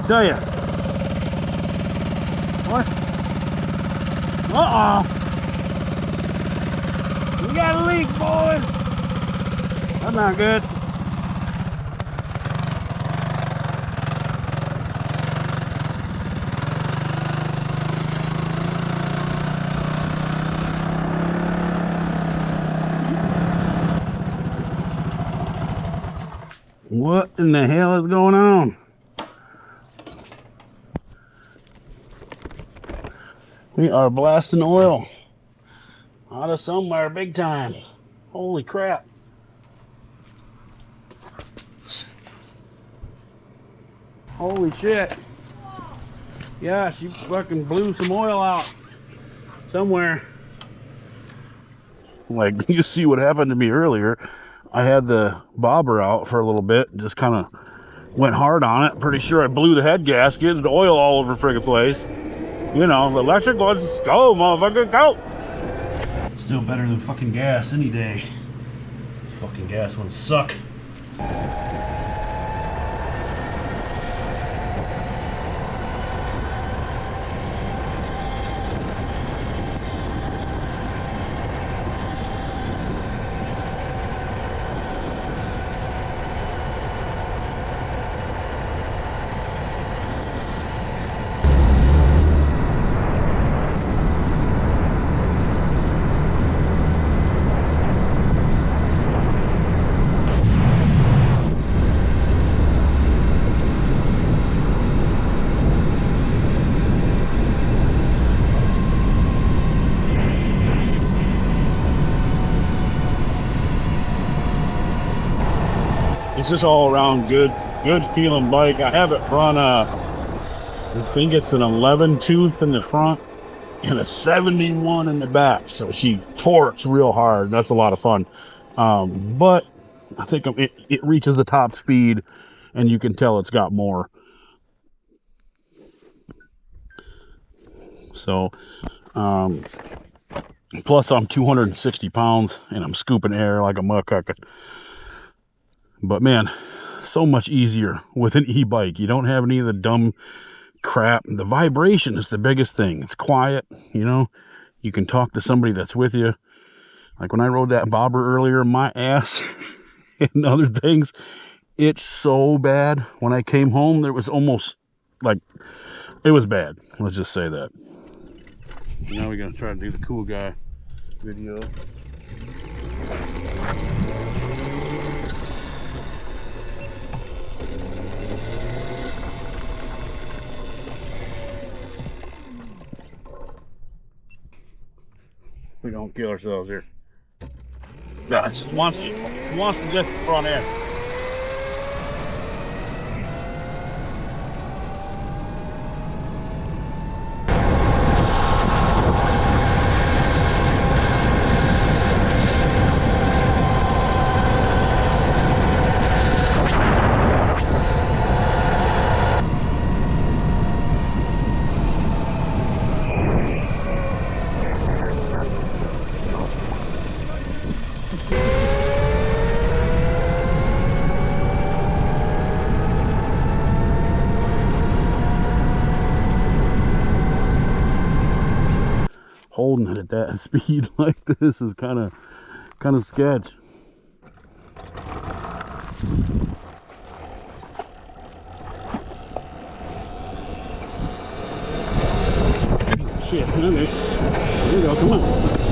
I tell you. What? Uh-oh. We got a leak, boys. That's not good. What in the hell is going on? We are blasting oil out of somewhere big time. Holy crap. Holy shit. Yeah, she fucking blew some oil out somewhere. Like, you see what happened to me earlier. I had the bobber out for a little bit, just kind of went hard on it. Pretty sure I blew the head gasket and oil all over the friggin' place. You know, the electric was go, motherfucker, go! Still better than fucking gas any day. Fucking gas ones suck. It's just all around good feeling bike. I have it run I think it's an 11 tooth in the front and a 71 in the back. So she torques real hard. That's a lot of fun. But I think it reaches the top speed and you can tell it's got more. So, plus I'm 260 pounds and I'm scooping air like a muckucker. But man, so much easier with an e-bike. You don't have any of the dumb crap. The vibration is the biggest thing. It's quiet, you know. You can talk to somebody that's with you. Like when I rode that bobber earlier, my ass and other things, it's so bad. When I came home, there was almost like, it was bad. Let's just say that. Now we're going to try to do the cool guy video. We don't kill ourselves here. No, it just wants to get the front end. Holding it at that speed like this is kind of sketch. Shit, okay. Here we go, come on.